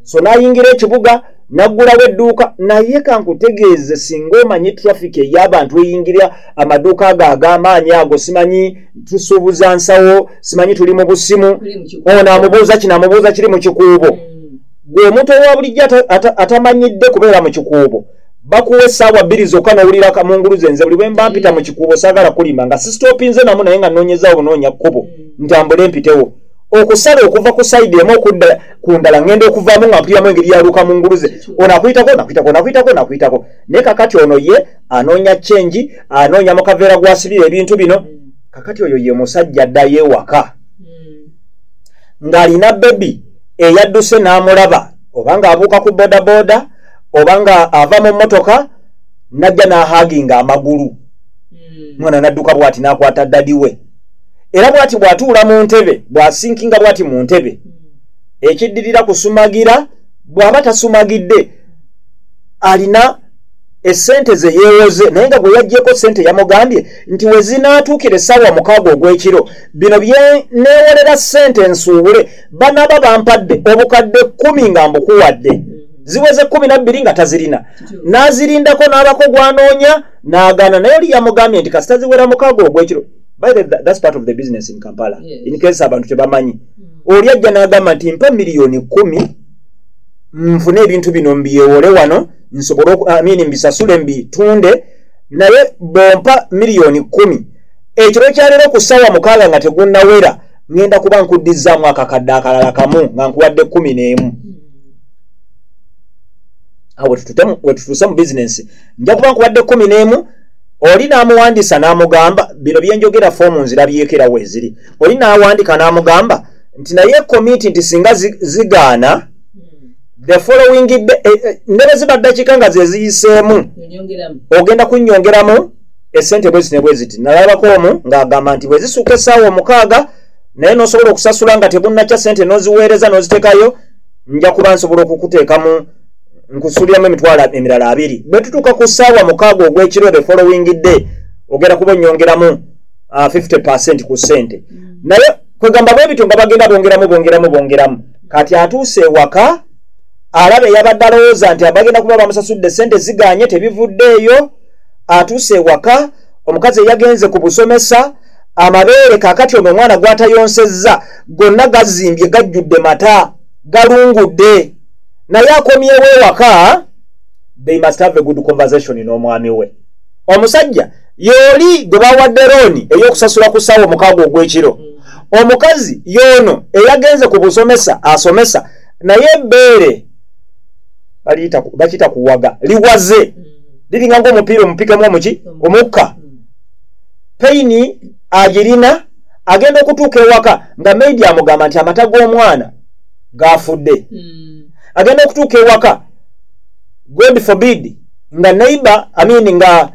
so nayingira ekibuga naggulawo edduuka naye kankutegeeze singa omanyi traffic ey'abantu eyingira amaduuka ago ag'amaanyi ago simanyi tusuubuza nsawo simanyi tuli mu busimu ono amubuuza kino amubuuza kiri mu kikuubo gwe omuntu owa bulijjo atamanyidde kubeera mu kikuubo bakuwa essaawa 2 zokka n'owulira kamunguluze nze buli bwe mba mpita mu kikuubo saagala kulima nga sisitopinze namu naye nga nnoonyezaawo bunoonya kkubo ntambule mpitewo okusala okuva ku side emu okudda ku ndala ngenda okuvaamu nga mpuliramu engeri yaluuka munguluze ono akuyitako naye kakati ono ye anoonya chenji anoonya mu kaveera gwasibira ebintu bino kakati oyo ye musajja addayo ewaka ng'alina bebi eyadduse n'amulaba obanga abuuka ku bodaboda obanga ava mu mmotoka najja n'ahaginga amagulu mwana nadduka bw'ati n'akwata ddadi we era bw'ati bw'atuula mu ntebe bw'asinkinga bw'ati mu ntebe ekiddirira kusumagira bw'aba tasumagidde alina essente ze yeewoze naye nga bwe yaggyeko ssente yamugambye nti we zinaatuukira essaawa 6 ogw'ekiro bino bye neewolera ssente nsuubule banaaba bampadde obukadde 10 nga mbukuwadde ziweze 12 nga tazirina n'azirindako n'abako gwanoonya n'agaana naye oli yamugambye nti kasita ziwera 6 ogw'ekiro. By the way, that's part of the business in Kampala. Yes. In case abantu tebamanyi. Oli ajja n'agamba nti mpa miliyoni 10 nfune ebintu bino mbyewole wano nsobola mbisasule mbitunde naye bompa miliyoni 10 ekiro kyalero ku ssaawa 6 nga tegunnawera ngenda kuba nkuddizaamu akakadde akalala kamu nga nkuwadde 11 awo wetutuuse mu business nja kuba nkuwadde 11 oli n'amuwandiisa n'amugamba bino byenjogera foomu nzirabyekera weeziri oli n'awandika n'amugamba nti naye komiti nti singa zigaana the following ndebe ziba ddakiika nga ze ziyiseemu ogenda kunnyongeramu essente bweziti ne bweziti nalabako omu ng'agamba nti bwe zisuuka essaawa 6 naye n'osobola okusasula nga tebunnakya ssente n'oziweereza n'oziteekayo nja kuba nsobola okukuteekamu nkusuliramu emitwalo emirala 2 bwe tutuuka ku ssaawa 6 ogw'ekiro the following day ogenda kuba onnyongeramu 50% ku ssente naye kwegamba bwe bityo nga bagenda bongeramu kati atuuse ewaka alaba eyabadde alowooza nti abagenda kuba bamusasudde ssente ziganye tebivuddeeyo atuuse ewaka omukazi eyagenze ku busomesa amabeere kaakati ono omwana gw'atayonsezza gonna gazimbye gajjudde mata galungudde naye akomyewo ewaka they must have a good conversation n'omwami we omusajja yooli gwe bawadde looni ey'okusasula ku ssaawa 6 ogw'ekiro omukazi yoono eyagenze ku busomesa asomesa naye ebbeere bakiyita kuwaga liwaze liringa ng'omupiira omupikemu omukka pain agirina agenda okutuuka ewaka nga maid amugamba nti amata g'omwana gafudde. Agenda okutuuka ewaka, God forbid, nga neighbor nga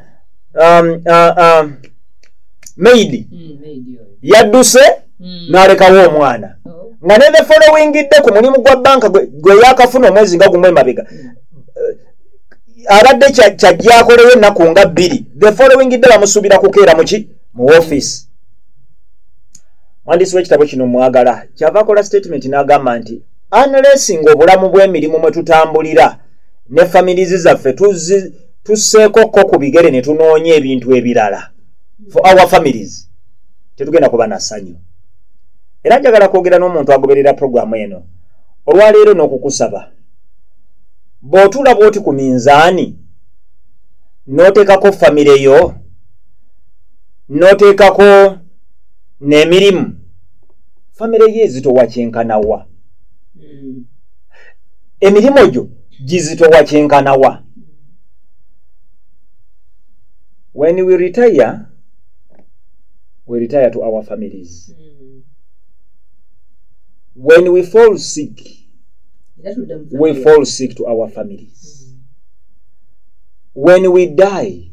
maid yadduse n'alekawo omwana nga ne the following day ku mulimu gwa banka gwe yakafuna omwezi nga gumwe mabega abadde kyajjakoleyo ennaku nga 2 the following day bamusuubira kukeera mu office. Mwandiisi w'ekitabo kino mwagala kyava akola statement n'agamba nti unless ng'obulamu bw'emirimu mwe tutambulira ne families zaffe tusseekokko ku bigere ne tunoonya ebintu ebirala for our families tetugenda kuba na ssanyu. Era njagala kwogera n'omuntu agoberera programu eno olwaleero n'okukusaba bw'otuula bw'oti ku minzaani n'oteekako famire yo n'oteekako n'emirimu famire ye ezitowa kyenkanawa emirimu gyo gizitowa kyenkanawa. When we retire to our families. When we fall sick, we fall sick to our families. When we die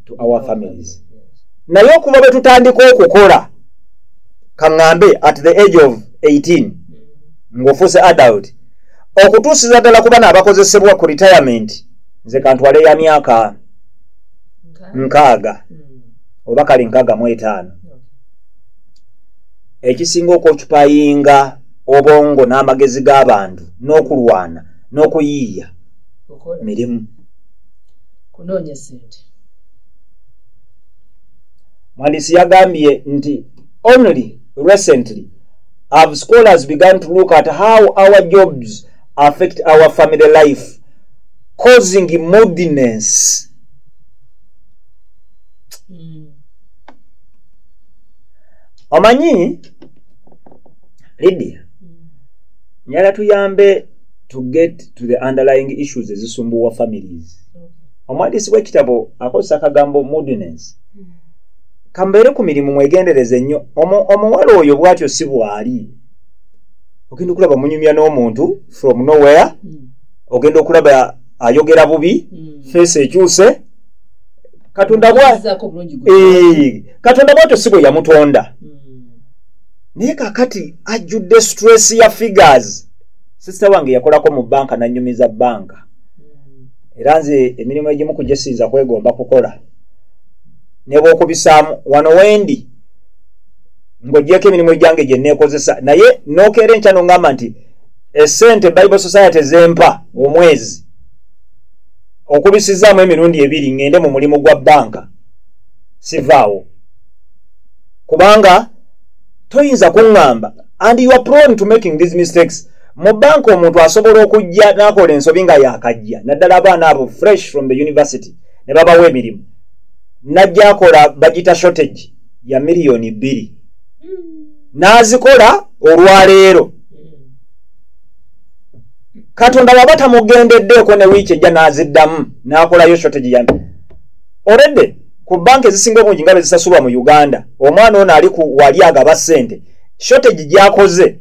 to our families. Naye okuva bwe tutandika okukola kaŋŋambe at the age of 18 ng'ofuuse adult okutuusiza ddala ku bana abakozesebwa ku retirement nze kantwale ya myaka 6 oba kale 65 ekisinga okwocupayinga obwongo n'amagezi g'abantu n'okulwana n'okuyiiya mirimu kunoonya ssente. Mwandiisi yagambye nti only recently have scholars begun to look at how our jobs affect our family life, causing moodiness. Omanyi Lydia, nyala tuyambe to get to the underlying issues ezisumbuwa families. Omwandiisi w'ekitabo akozesa akagambo moodiness. Kambeere ku mirimu mwegendereze nnyo. Omuwala oyo bw'atyo si bw'ali. Ogenda okulaba munyumya n'omuntu from nowhere. Ogenda okulaba ayogera bubi. Face ekyuse. Katonda bw'atyo si bwe yamutonda. Naye kakati ajjudde stress ya figures. Sister wange yakolako mu banka nannyumiza banka. Era nze emirimu egimu kugyesiinza kwegomba kukola. Ne bw'okubisaamu wano wendi ng'oggyeko emirimu egyange gye nneekozesa naye n'okeera enkya n'oŋŋamba nti essente Bible Society zempa omwezi okubisizaamu emirundi 2 ŋŋende mu mulimu gwa banka sivaawo kubanga toyinza kuŋŋamba and you are prone to making these mistakes. Mu banka omuntu asobola okujja n'akola ensobi nga yaakajja naddala abaana abo fresh from the university ne babawa emirimu najja akola bagita shortage ya miliyoni 2 n'azikola olwaleero. Katonda baba tamugendeddeeko ne wiiki ejja n'aziddamu n'akolayo shortage ya already ku banka ezisinga obungi nga bezisasulwa mu Uganda omwana ono ali ku wali agaba ssente shortage gyakoze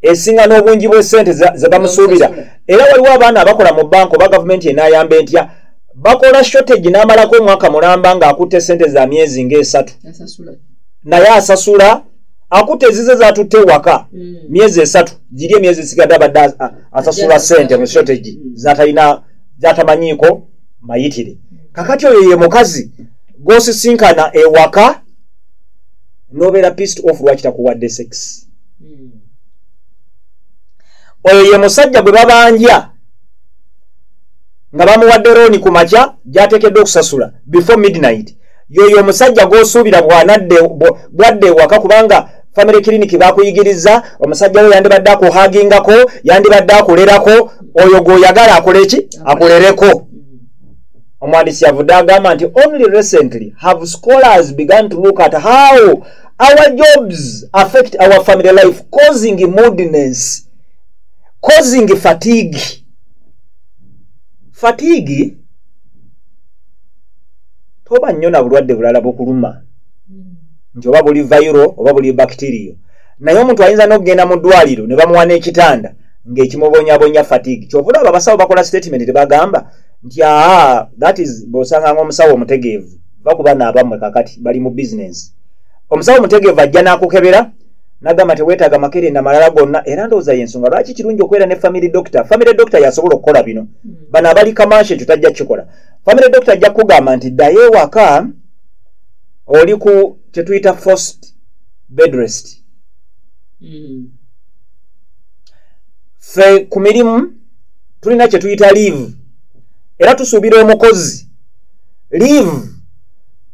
esinga n'obungi bw'essente ze bamusuubira. Era waliwo abaana abakola mu banka oba gavumenti enaayamba entya bakola shortage n'amalako omwaka mulamba ng'akutte ssente za myezi nga 3 naye asasula akutte ezize zatutte waka myezi 3 giri emyezi esigadde abadde asasula ssente mu shortage zatamanyiiko mayitire. Kakati oyo ye mukazi gw'osisinkana ewaka n'obeera pissed off lwaki takuwadde sex. Oyo ye musajja gwe babanja nga bamuwadde looni ku makya gy'ateekeddwa okusasula before midnight. Yoyo omusajja gw'osuubira bwadde ewaka kubanga family clinic bakuyigiriza omusajja we yandibadde akuhagingako yandibadde akulerako oyo gw'oyagala akole ki akulereko. Omwandiisi yavudde agamba nti only recently have scholars begun to look at how our jobs affect our family life, causing moodiness, causing fatigue. toba nnyo na bulwadde bulala bukuluma nti oba buli viral oba buli bacteria naye omuntu ayinza n'okugenda mu ddwaliro ne bamuwa n'ekitanda ng'ekimubonyabonya fatigue kyovula abo abasawo bakola statement tebagamba nti that is bw'osanga ng'omusawo omutegeevu bakuba n'abammwe kakati bali mu business omusawo omutegeevu ajja n'akukebera n'agamba teweetaaga makerenda malala gonna era ndowooza y'ensonga lwaki kirungi okubeera ne family doctor yasobola okukola bino bano abali kamanshe ekyo tajja kukikola family doctor ajja kukugamba nti ddayo ewaka oli ku kyetuyita forced bed rest fe ku mirimu tulina kyetuyita leave era tusuubira omukozi leave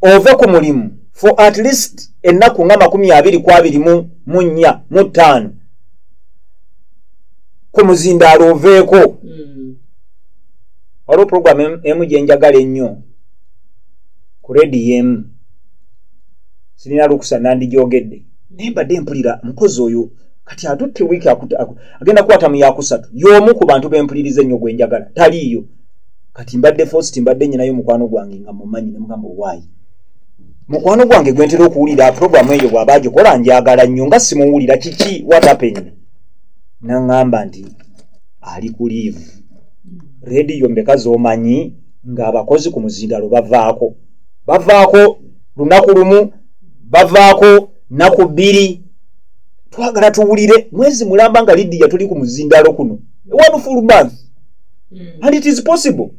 ove ku mulimu for at least ennaku nga 24 ku muzindaalo oveeko waliwo program emu gye njagala ennyo ku rediyo emu sirina lukusa nandigyogedde naye mbadde mpulira mukozi oyo kati atutte wiiki agenda kukwata mu yakusatu y'omu ku bantu bempuliriza ennyo gwe njagala taliiyo kati mbadde fosti mbadde nyinayo mukwano gwange nga mumanyi ne mugamba owaayi mukwano gwange gwentera okuwulira programu eyo bw'aba agikola njagala nnyo nga simuwulira kiki what happened naŋŋamba nti ali ku liivu rediyo mbeka z'omanyi ng'abakozi ku muzindalo bavaako lunaku lumu bavaako naku 2 twagala tuwulire mwezi mulamba nga Lydia tuli ku muzindalo kuno one full month and it is possible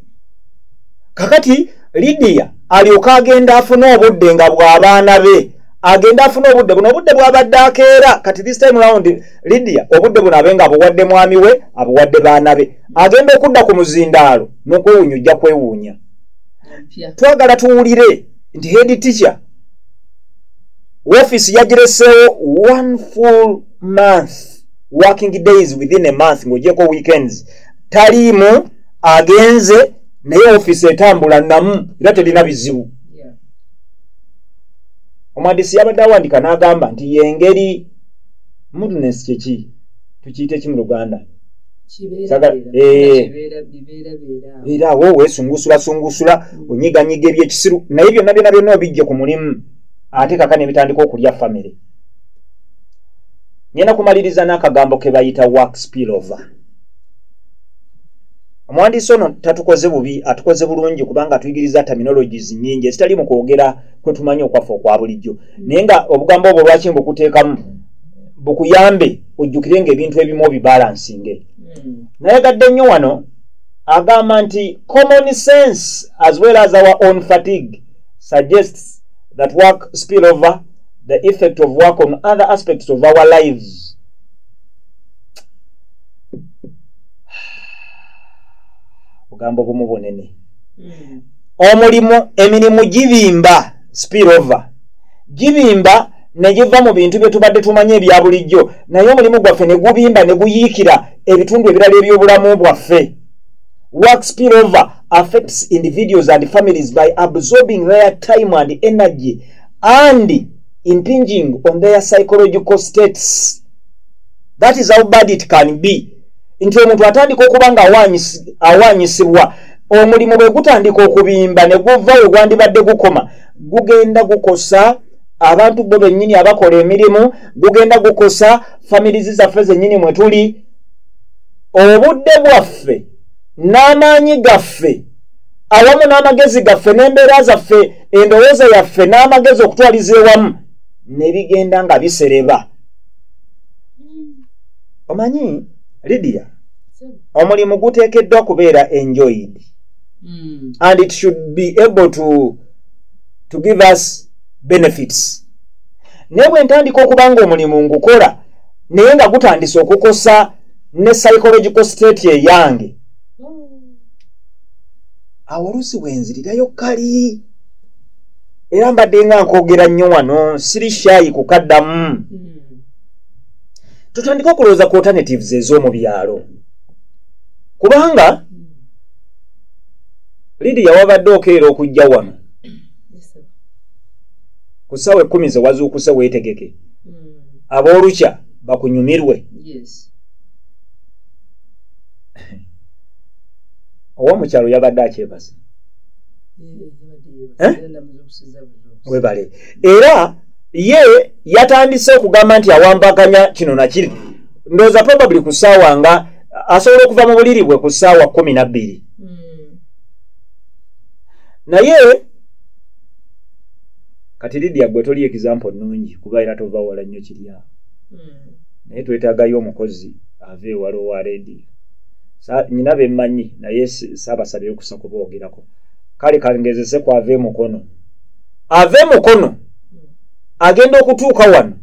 kakati Lydia alyoka agenda afuna obudde nga bw'abaana be agenda afuna obudde buno obudde bw'abadde akeera kati this time round Lydia obudde buno abenga abuwadde mwami we abuwadde baana be agenda okudda ku muzindaalo n'okwewuunya ojja kwewuunya twagala tuwulire nti head teacher office yagireseewo 1 full month working days within a month ng'ogyeko weekends taliimu agenze naye office etambula namu era terina bizibu omwandisi yabadde awandika n'agamba nti yengeri moodiness kyeki tukiyite ki mu Luganda era awo weesungusula onyiganyiga ebyekisiru naye byonna byonna obijje ku mulimu ate kaka ne bitandika okulya family ngenda kumaliriza n'akagambo ke bayita work spillover omuwandiisi ono tatukoze bubi atukoze bulungi kubanga atuyigiriza terminologies nnyingi ezitali mu kwogera kwe tumanyi okwaffe okwa bulijjo naye nga obugambo obwo lwaki mbukuteekamu bukuyambe ojjukire ng'ebintu ebimu obibalansinge nayegadde nnyo wano agamba nti common sense as well as our own fatigue suggests that work spillover the effect of work on other aspects of our lives bugambo bumu bunene emirimu gibimba spillover gibimba ne giva mu bintu bye tubadde tumanye ebya bulijjo naye omulimu gwaffe ne gubimba ne guyiikira ebitundu ebirala eby'obulamu bwaffe work spillover affects individuals and families by absorbing their time and energy and impinging on their psychological states. That is how bad it can be. Nti omuntu atandika okuba nga awaanyisibwa omulimu bwe gutandika okubimba ne guva we gwandibadde gukoma gugenda gukosa abantu bo bennyini abakola emirimu gugenda gukosa families zaffe zennyini mwe tuli obudde bwaffe n'amaanyi gaffe awamu n'amagezi gaffe n'embeera zaffe endowooza yaffe n'amagezi okutwaliza ewamu ne bigenda nga bisereba omanyi Lydia omulimu guteekeddwa kubeera enjoyed and it should be able to give us benefits naye bwe ntandika okuba nga omulimu ngukola naye nga gutandise okukosa ne psychological state eyange awo oluusi bwenzirirayo kali era mbadde nga nkwogera nnyo wano siri shaayi kukaddamu tutandika okulowooza ku alternatives ez'omu byalo kubanga Lydia wabadde okeera okujja wano ku ssaawa 10 ze wazuukuse weetegeke aboolukya bakunyumirwe ow'omukyalo yabadde akyebase webale era ye yatandise okugamba nti awambaganya kino nakiri ndowooza probably ku ssaawa nga asobola okuva mu buliri bwe ku ssaawa 12 naye kati Lydia gwe toli example nnungi kuba era tova wala nnyo kiri awo naye twetaagayo omukozi ave ewala owa radio nyina bemmanyi naye saabasabye okusa kuboogerako kale kangezese ku ave mukono agenda okutuuka wano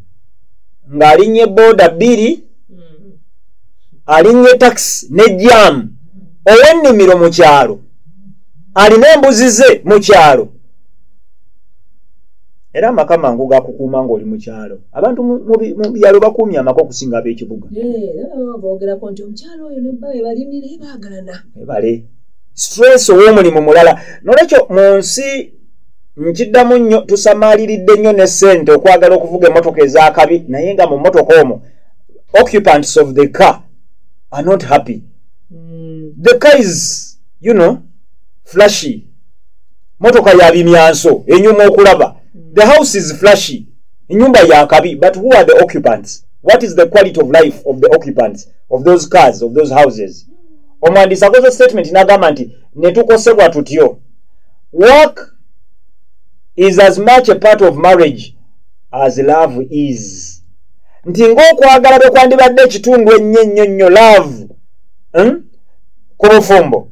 ng'alinnye booda 2 alinnye taxi ne jam ow'ennimiro mu kyalo alina embuzi ze mu kyalo era amaka mangu gakukuuma ng'oli mu kyalo abantu mu byalo bakuumye amaka okusinga ab'ekibuga ebale stress ow'omulimu mulala nolwekyo mu nsi nkiddamu nnyo tusamaaliridde nnyo ne ssente okwagala okuvuga emmotoka ez'akabi naye nga mu mmotoka omwo occupants of the car are not happy. The car is, flashy. Motoka ya bimyanso, enyuma okulaba. The house is flashy. Enyumba ya kabi, but who are the occupants? What is the quality of life of the occupants of those cars, of those houses? Omwandisa akoze statement n'agamba nti netukosebwa tutyo. Work is as much a part of marriage as love is. Nti ng'okwagala bwe kwandibadde ekitundu ennyo nnyo love ku bufumbo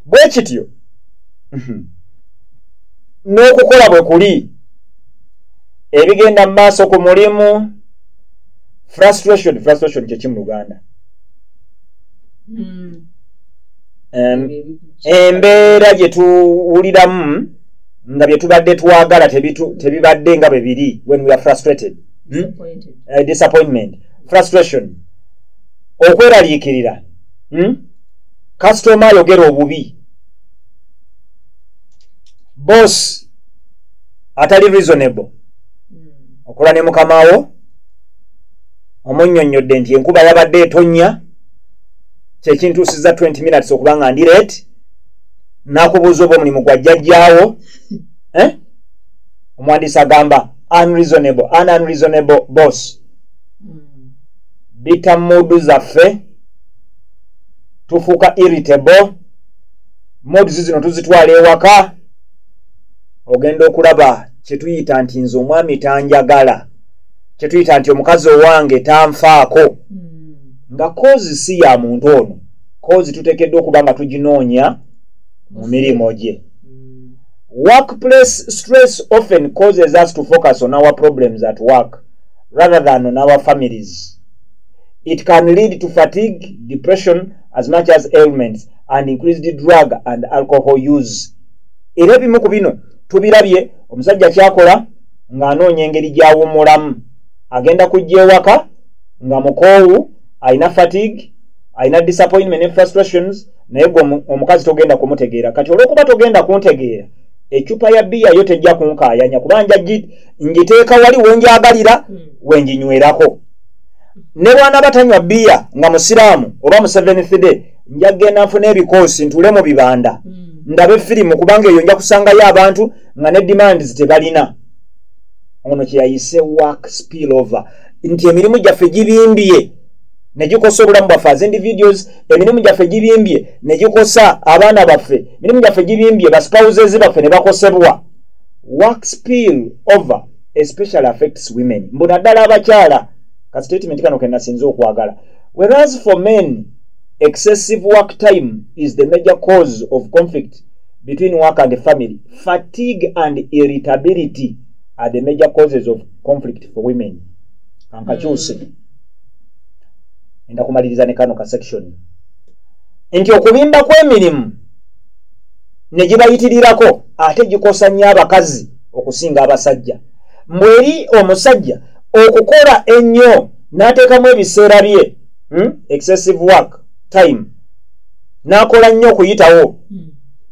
bwe kityo n'okukola bwe kuli ebigenda mu maaso ku mulimu frustration kye ki mu Luganda embeera gye tuwuliramu nga bye tubadde twagala tebibadde nga bwe biri when we are frustrated. Disappointment, frustration, okweraliikirira, customer ayogera obubi, boss atali reasonable, okola ne mukamawo omunnyonnyodde nti enkuba yabadde etonnya kyekintuusiza 20 minutes okuba nga ndi late n'akubuuza oba omulimu gwa jjajjaawo omwandiisi agamba unreasonable boss. Bita mood zaffe tufuuka irritable mood zino tuzitwala ewaka ogenda okulaba kye tuyita nti nze omwami tanjagala kye tuyita nti omukazi owange tanfaako nga kozi si ya muntu ono kozi tuteekeddwa okuba nga tuginoonya mu mirimu gye. Workplace stress often causes us to focus on our problems at work rather than on our families. It can lead to fatigue, depression, as much as ailments, and increased drug and alcohol use. Era ebimu ku bino tubirabye omusajja kyakola ng'anoonya engeri gy'awummulamu. Agenda kujja ewaka nga mukoowu, alina fatigue, alina disappointment ne frustrations, naye gwe omukazi togenda kumutegeera. Kati olw'okuba togenda kuntegeera, echupa ya bia yo tejja kunkaayanya kubanga ngiteeka wali wenjagalira wenjinywerako. Ne bwana batanywa bia nga musiraamu oba mu 7th day njagenda nfuna ebikoosi ntule mu bibanda ndabe firimu kubanga eyo nja kusangayo abantu nga ne demands tebalina. Ono kyeyayise work spill over nti emirimu gyaffe gibimbye ne gikosa obulamu bwaffe as individuals, emirimu gyaffe gibimbye ne gikosa abaana baffe, emirimu gyaffe gibimbye baspouses baffe ne bakosebwa. Work spill over especially affects women. Mbona ddala abakyala ka statement kano ke nasinze okwagala. Whereas for men, excessive work time is the major cause of conflict between work and family. Fatigue and irritability are the major causes of conflict for women. Ankakyuse. Enda kumaliriza ne kano ka section. Nti okubimba kw'emirimu ne gibayitirirako ate gikosa nnyo abakazi okusinga abasajja. Mbweri omusajja okukola ennyo n'ateekamu ebiseera bye excessive work time n'akola nnyo okuyitawo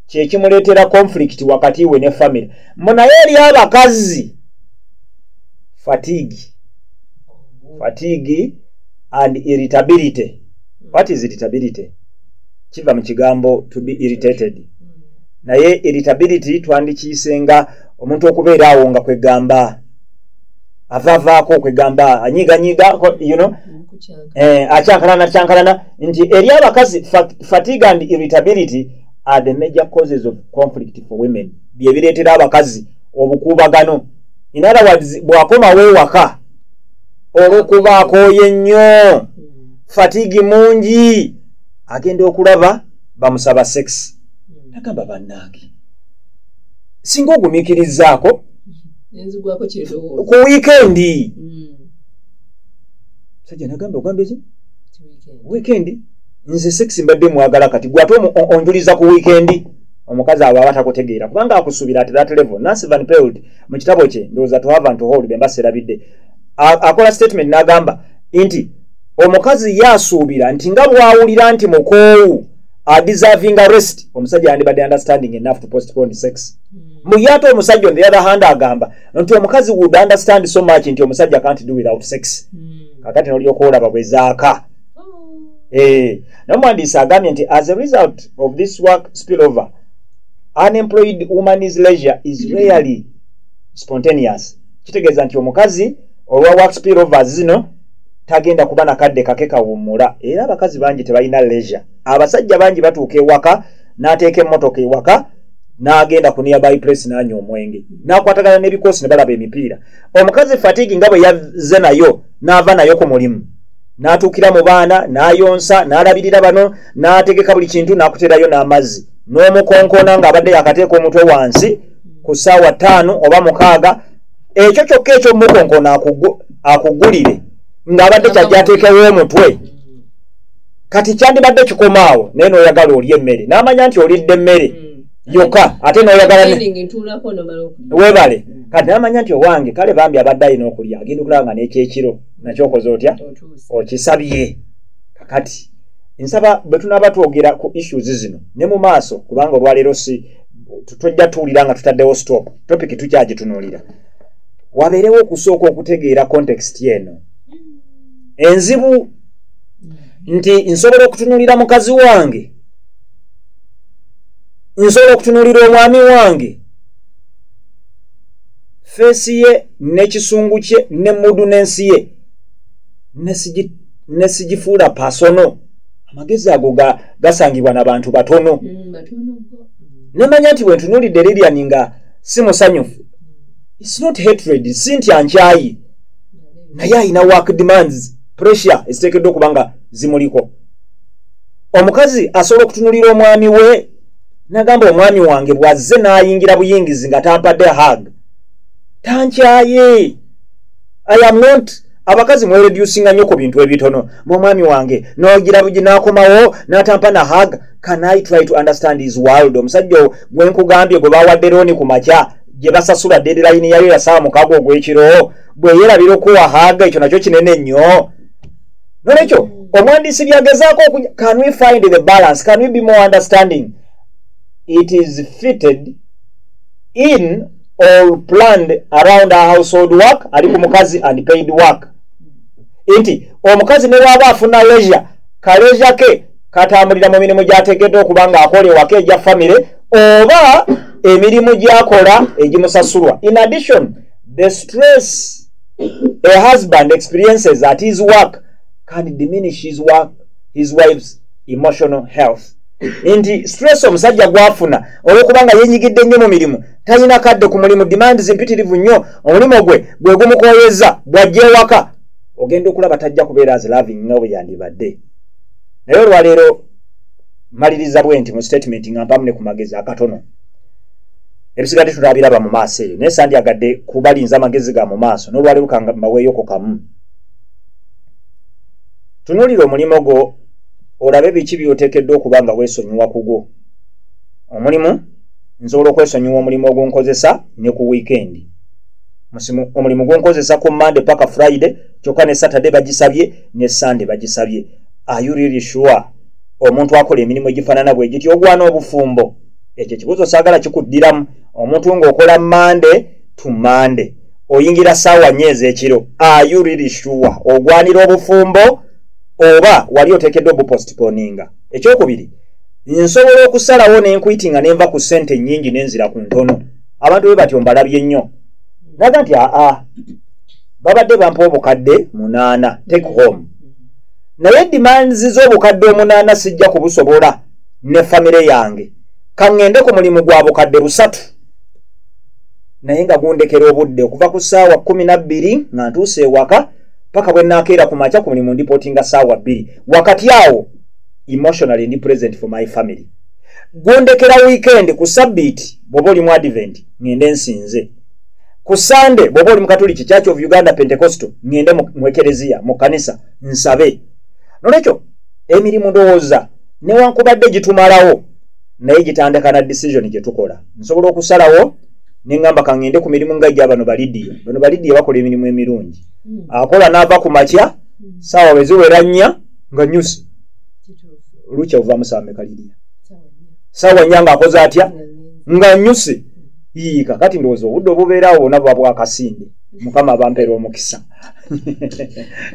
kyekimuleetera conflict wakati we ne family. Munaye eri abakazi fatigue and irritability. What is irritability? Kiva mu kigambo to be irritated. naye irritability twandikiisenga omuntu okubeera awo nga kwegamba avavaako kwegamba anyiganyiga acyankalana nti eri abakazi fatigue and irritability are the major causes of conflict for women bye bireetera abakazi obukuubagano. In other words, bw'akomawo ewaka olw'okuba akooye nnyo fatigue mungi agenda okulaba bamusaba sex. Nagamba bannange singa ogumiikirizaako ku wiikendi sajja nagamba ogambye ki wiikendi nze sex mbadde mwagala kati gwate onjuliza ku wiikendi omukazi aba abatakutegeera kubanga akusuubira at that level. Nancy Van Pelt mu kitabo kye ndowooza to have and to hold bemba serabidde akola statement n'agamba nti omukazi yaasuubira nti nga bw'awulira nti mukoowu deserving arrest omusajja yandibadde understanding enough to postpone sex. Muyate omusajja on the other hand agamba nti omukazi would understand so much nti omusajja can't do without sex. Kakati nolyoka olaba bwezaaka. N'omuwandiisi agambye nti as a result of this work spillover, unemployed woman's leisure is rarely spontaneous. Kitegeeza nti omukazi olwa work spillovers zino tagenda kuba nakadde kake kawummula era abakazi bangi tebalina leisure. Abasajja bangi batuuka ewaka n'ateeka emmotoka ewaka n'agenda ku nearby place n'anywa omwenge n'akwatagana n'ebikoosi ne balaba emipiira. Omukazi fatigue nga bwe yazze nayo n'ava nayo ku mulimu n'atuukira mu baana n'ayonsa n'alabirira bano n'ategeka buli kintu n'akuterayo n'amazzi n'omukonkona ng'abadde yakateeka omutwe wansi ku ssaawa 5 oba 6. Ekyo kyokka ekyo mukonkona akugulire ng'abadde kyajja ateekewo omutwe kati kyandibadde kikomaawo naye n'oyagala olya emmere n'amanya nti olidde emmere yokka ate n'oyagala weebale kati n'amanya nti owange kale bambi abadde alina okulya agenda okulaba nga n'ekyekiro nakyokoze otya okisabye. Kakati nsaba bwe tunaaba twogera ku issues zino ne mu maaso kubanga olwaleero si tojja tuwulira nga tutaddewo stop topic tukyagitunuulira wabeerewo okusooka okutegeera context yeno. Enzibu nti nsobola okutunuulira mukazi wange, nsobola okutunuulira omwami wange, feesi ye n'ekisungu kye ne mudu n'ensi ye ne sigifuula pasono. Amagezi ago gasangibwa n'abantu batono. Nemanya nti bwe ntunuulidde Lilian nga si musanyufu, it's not hatred, si nti ankyayi, naye alina work demands, pressure eziteekeddwa okuba nga zimuliko. Omukazi asobola okutunuulira omwami we n'agamba omwami wange bw'azze n'ayingira buyingizi nga tampadde hug tankyaye. I am not abakazi mwereducinga nnyo ku bintu ebitono. Omwami wange n'ogira bugi n'akomawo n'atampa na hug. Can I try to understand his world? Omusajja gwe nkugambye gwe bawadde looni ku makya gye basasula deadline yayo ya saa 6 ogw'ekiro bwe yeerabira okuwa hug, ekyo nakyo kinene nnyo. Nolwekyo omwandiisi byagezaako can we find the balance? Can we be more understanding? It is fitted in or planned around our household work ali ku mukazi and paid work. Inti omukazi ne waba afuna leisure ka leisure ke katambulira mu mirimu gy'ateekeddwa okuba nga akola ewaka egya family oba emirimu gy'akola egimusasulwa. In addition, the stress a husband experiences at his work can diminish his wife's emotional health. Inti stress omusajja gwafuna olw'okuba nga yenyigidde nnyo mu mirimu, talina kadde ku mulimu, demands mpitirivu nnyo, omulimu gwe gumukoyeza bw'ajja ewaka ogenda okulaba tajja kubeera as loving nga bwe yandibadde. Naye olwaleero maliriza bwe nti mu statement nga mpamu ne ku magezi akatono ebisigadde tulabiraba mu maaso eyo, naye sandyagadde kubalinza amagezi ga mu maaso n'olwaleero kamaweeyoko kamu. Tunuulira omulimu gwo olabe biki by'oteekeddwa okuba nga weesonyiwa ku gwo. Omulimu nsobola okwesonyiwa omulimu ogwonkozesa ne ku weekend. Omulimu gwonkozesa ku Monday paka Friday kyokka ne Saturday bagisabye ne Sunday bagisabye. Are you really sure omuntu akola emirimu egifaanana bwe giti ogwana obufumbo? Ekyo kibuuzo saagala kikuddiramu. Omuntu ng'okola Monday to Monday oyingira ssaawa 4 ez'ekiro. Are you really sure ogwanira obufumbo oba wali oteekeddwa obupostponinga? Ekyokubiri, nsobola okusalawo n'enkwitinga nenva ku ssente nnyingi n'enzira ku ntono. Abantu bwe batyo mbalabye nnyo. Naga nti babadde bampa obukadde 8 take home. Naye demands z'obukadde 8 sijja kubusobola ne famire yange. Kangende ku mulimu gwa bukadde 3. Naye nga gundekera obudde okuva ku ssaawa 12 nga ntuuse ewaka paka bwe naakeera ku makya ku mulimu ndipotinga ssaawa 2. Wakati awo emotionally ndi present for my family. Gundekera weekend ku Sabbiiti bw'oba oli mu Advent ngende nsinze. Ku Sunday bw'oba oli mu Catholic Church of Uganda Pentecostal ngende mu ekereziya mu kanisa nsabe. Nolwekyo emirimu ndowooza newankubadde gitumalawo naye gitandika na decision gye tukola. Nsobola okusalawo nengamba kangende ku mirimu nga ejja bano balidiyo. Bano balidiyo bakola emirimu emirungi. Akola n'ava ku makya ssaawa bwe ziwera 4 nga nyusi. Lucha uvamu saa mekalidia. Sawa nyanga akoze atya nga nyusi. Yiika kati ndowooza obudde obubeerawo nabo bwa kasinde. Mukama bampera omukisa.